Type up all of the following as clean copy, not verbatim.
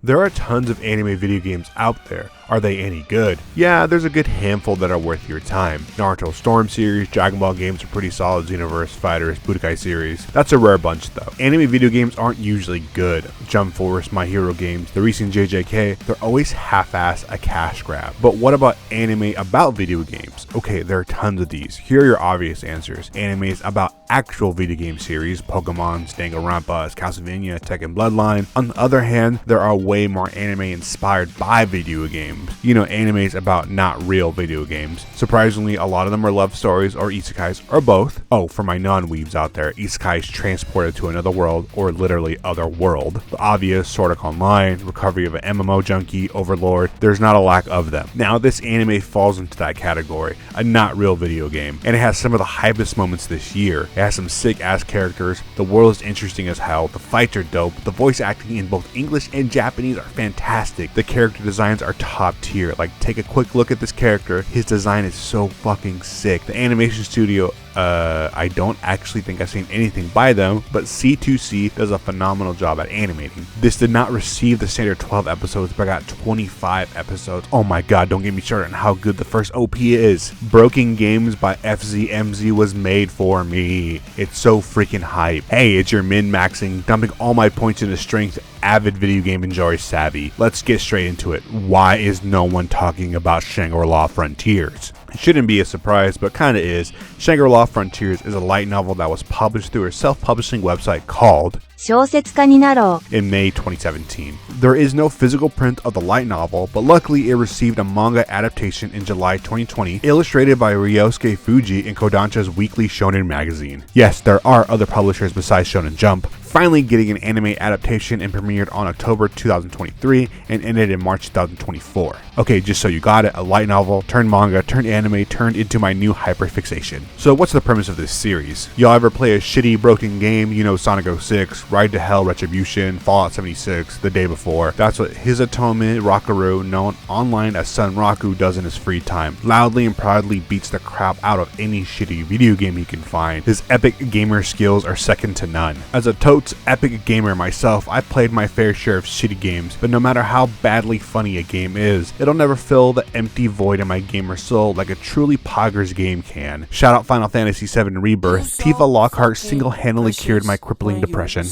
There are tons of anime video games out there. Are they any good? Yeah, there's a good handful that are worth your time. Naruto Storm series, Dragon Ball games are pretty solid, Xenoverse, Fighters, Budokai series. That's a rare bunch though. Anime video games aren't usually good. Jump Force, My Hero games, the recent JJK, they're always half-ass a cash grab. But what about anime about video games? Okay, there are tons of these. Here are your obvious answers. Animes about actual video game series, Pokemon, Danganronpa, Castlevania, Tekken Bloodline. On the other hand, there are way more anime inspired by video games. You know, animes about not real video games. Surprisingly, a lot of them are love stories or isekais or both. Oh, for my non-weebs out there, isekais transported to another world or literally other world. The obvious, Sword Art Online, Recovery of an MMO Junkie, Overlord, there's not a lack of them. Now this anime falls into that category, a not real video game, and it has some of the hypest moments this year. It has some sick ass characters, the world is interesting as hell, the fights are dope, the voice acting in both English and Japanese are fantastic, the character designs are top tier. Like, take a quick look at this character, his design is so fucking sick. The animation studio, I don't actually think I've seen anything by them, but C2C does a phenomenal job at animating. This did not receive the standard 12 episodes, but got 25 episodes. Oh my god, don't get me started on how good the first OP is. Broken Games by FZMZ was made for me. It's so freaking hype. Hey, it's your min-maxing, dumping all my points into strength, avid video game enjoyer Savi. Let's get straight into it. Why is no one talking about Shangri-La Frontiers? It shouldn't be a surprise, but kinda is. Shangri-La Frontiers is a light novel that was published through a self-publishing website called 小説家になろう in May 2017. There is no physical print of the light novel, but luckily it received a manga adaptation in July 2020, illustrated by Ryosuke Fuji in Kodansha's weekly shonen magazine. Yes, there are other publishers besides Shonen Jump, finally getting an anime adaptation and premiered on October 2023 and ended in March 2024. Okay, just so you got it, a light novel turned manga turned anime turned into my new hyperfixation. So what's the premise of this series? Y'all ever play a shitty broken game, you know, Sonic 06, Ride to Hell Retribution, Fallout 76, The Day Before? That's what his atonement Rakaru, known online as Sunraku, does in his free time. Loudly and proudly beats the crap out of any shitty video game he can find. His epic gamer skills are second to none. As a totes epic gamer myself, I played my fair share of shitty games, but no matter how badly funny a game is, it'll never fill the empty void in my gamer soul like a truly poggers game can. Shout out Final Fantasy VII Rebirth, Tifa Lockhart single-handedly cured my crippling depression.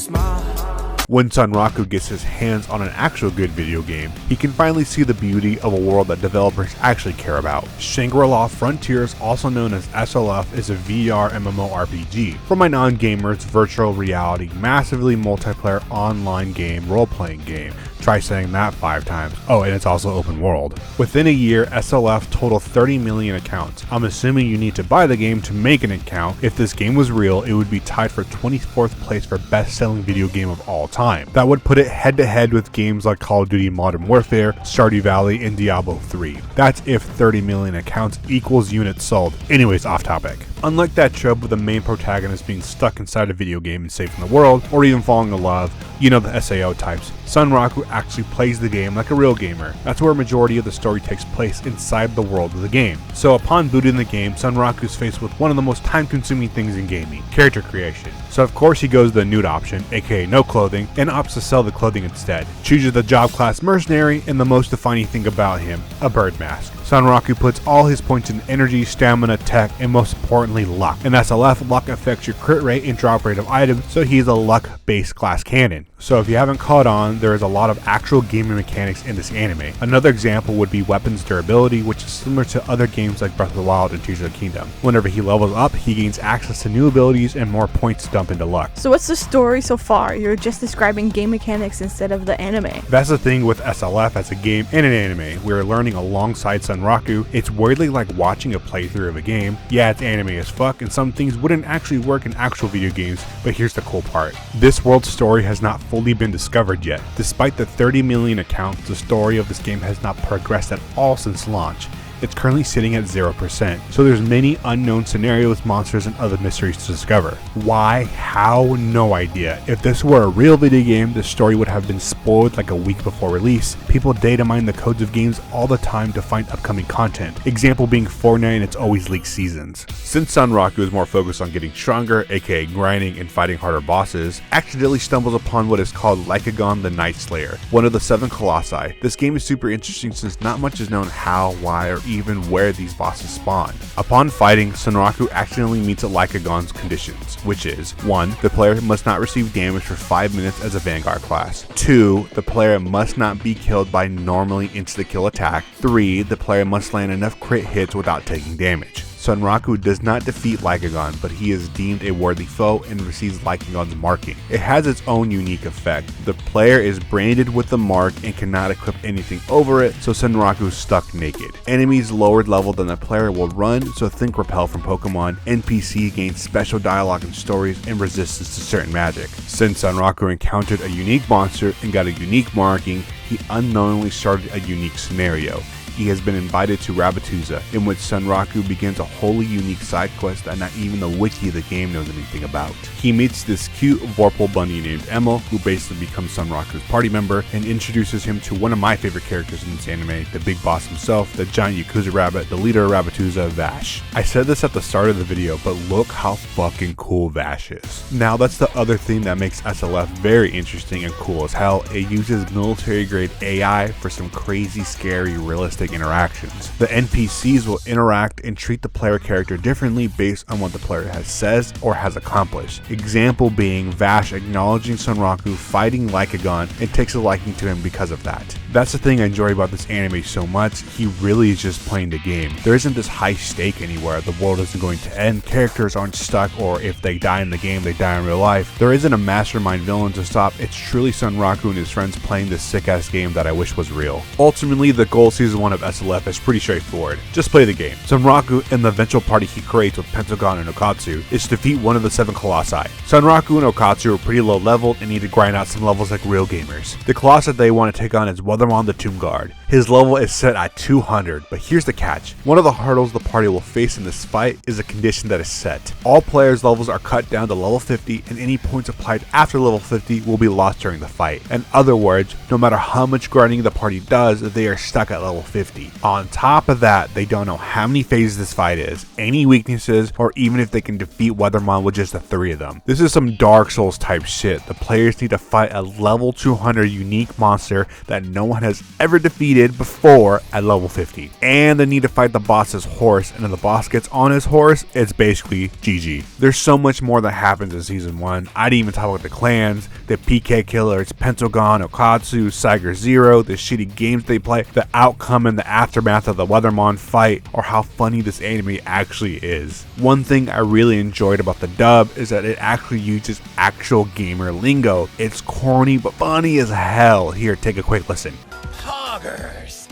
When Sunraku gets his hands on an actual good video game, he can finally see the beauty of a world that developers actually care about. Shangri-La Frontiers, also known as SLF, is a VR MMORPG. For my non-gamers, virtual reality, massively multiplayer online game, role-playing game. Try saying that 5 times. Oh, and it's also open world. Within a year, SLF totaled 30 million accounts. I'm assuming you need to buy the game to make an account. If this game was real, it would be tied for 24th place for best-selling video game of all time. That would put it head-to-head with games like Call of Duty Modern Warfare, Stardew Valley, and Diablo 3. That's if 30 million accounts equals units sold. Anyways, off topic. Unlike that trope of the main protagonist being stuck inside a video game and saving the world, or even falling in love, you know, the SAO types, Sunraku actually plays the game like a real gamer. That's where a majority of the story takes place, inside the world of the game. So upon booting the game, Sunraku is faced with one of the most time-consuming things in gaming, character creation. So of course he goes the nude option, aka no clothing, and opts to sell the clothing instead. Chooses the job class mercenary, and the most defining thing about him, a bird mask. Sunraku puts all his points in energy, stamina, tech, and most importantly luck. And that's a left, luck affects your crit rate and drop rate of items, so he's a luck-based class cannon. So if you haven't caught on, there is a lot of actual gaming mechanics in this anime. Another example would be weapons durability, which is similar to other games like Breath of the Wild and Tears of the Kingdom. Whenever he levels up, he gains access to new abilities and more points to dump into luck. So what's the story so far? You're just describing game mechanics instead of the anime. That's the thing with SLF as a game and an anime. We're learning alongside Sunraku. It's weirdly like watching a playthrough of a game. Yeah, it's anime as fuck, and some things wouldn't actually work in actual video games, but here's the cool part. This world's story has not fully been discovered yet. Despite the 30 million accounts, the story of this game has not progressed at all since launch. It's currently sitting at 0%, so there's many unknown scenarios, monsters, and other mysteries to discover. Why? How? No idea. If this were a real video game, the story would have been spoiled like a week before release. People data mine the codes of games all the time to find upcoming content. Example being Fortnite and its always leaked seasons. Since Sunraku is more focused on getting stronger, aka grinding and fighting harder bosses, accidentally stumbles upon what is called Lycagon the Night Slayer, one of the 7 colossi. This game is super interesting since not much is known how, why, or even where these bosses spawn. Upon fighting, Sunraku accidentally meets a Lycagon's conditions, which is 1. The player must not receive damage for 5 minutes as a Vanguard class. 2. The player must not be killed by normally insta-kill attack. 3. The player must land enough crit hits without taking damage. Sunraku does not defeat Lycagon, but he is deemed a worthy foe and receives Lycagon's marking. It has its own unique effect. The player is branded with the mark and cannot equip anything over it, so Sunraku is stuck naked. Enemies lower level than the player will run, so think Repel from Pokemon. NPC gain special dialogue and stories and resistance to certain magic. Since Sunraku encountered a unique monster and got a unique marking, he unknowingly started a unique scenario. He has been invited to Rabbituza, in which Sunraku begins a wholly unique side quest that not even the wiki of the game knows anything about. He meets this cute Vorpal bunny named Emil, who basically becomes Sunraku's party member, and introduces him to one of my favorite characters in this anime, the big boss himself, the giant Yakuza rabbit, the leader of Rabbituza, Vash. I said this at the start of the video, but look how fucking cool Vash is. Now that's the other thing that makes SLF very interesting and cool as hell. It uses military grade AI for some crazy, scary, realistic interactions. The NPCs will interact and treat the player character differently based on what the player has says or has accomplished. Example being Vash acknowledging Sunraku, fighting Lycagon, and takes a liking to him because of that. That's the thing I enjoy about this anime so much. He really is just playing the game. There isn't this high stake anywhere. The world isn't going to end. Characters aren't stuck, or if they die in the game, they die in real life. There isn't a mastermind villain to stop. It's truly Sunraku and his friends playing this sick ass game that I wish was real. Ultimately, the goal season 1 of SLF is pretty straightforward. Just play the game. Sunraku and the eventual party he creates with Pentagon and Okatsu is to defeat one of the 7 colossi. Sunraku and Okatsu are pretty low leveled and need to grind out some levels like real gamers. The colossus they want to take on is Weathermon the Tomb Guard. His level is set at 200, but here's the catch. One of the hurdles the party will face in this fight is a condition that is set. All players' levels are cut down to level 50, and any points applied after level 50 will be lost during the fight. In other words, no matter how much grinding the party does, they are stuck at level 50. On top of that, they don't know how many phases this fight is, any weaknesses, or even if they can defeat Weathermon with just the 3 of them. This is some Dark Souls type shit. The players need to fight a level 200 unique monster that no one has ever defeated before at level 50. And they need to fight the boss's horse, and if the boss gets on his horse, it's basically GG. There's so much more that happens in season 1. I didn't even talk about the clans, the PK killers, Pentagon, Okatsu, Saiger Zero, the shitty games they play, the outcome and the aftermath of the Weathermon fight, or how funny this anime actually is. One thing I really enjoyed about the dub is that it actually uses actual gamer lingo. It's corny but funny as hell. Here, take a quick listen. Poggers.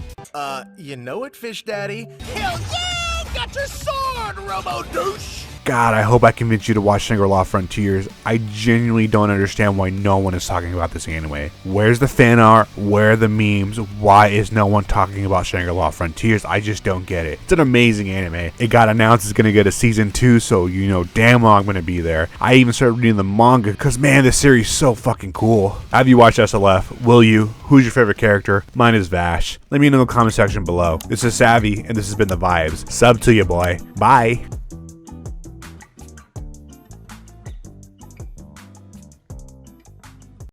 You know it, Fish Daddy? Hell yeah! Got your sword, Robo-douche! God, I hope I convinced you to watch Shangri-La Frontiers. I genuinely don't understand why no one is talking about this anime. Where's the fan art? Where are the memes? Why is no one talking about Shangri-La Frontiers? I just don't get it. It's an amazing anime. It got announced it's going to get a season 2, so you know damn well I'm going to be there. I even started reading the manga because man, this series is so fucking cool. Have you watched SLF? Will you? Who's your favorite character? Mine is Vash. Let me know in the comment section below. This is Savi, and this has been The Vibes. Sub to you, boy. Bye.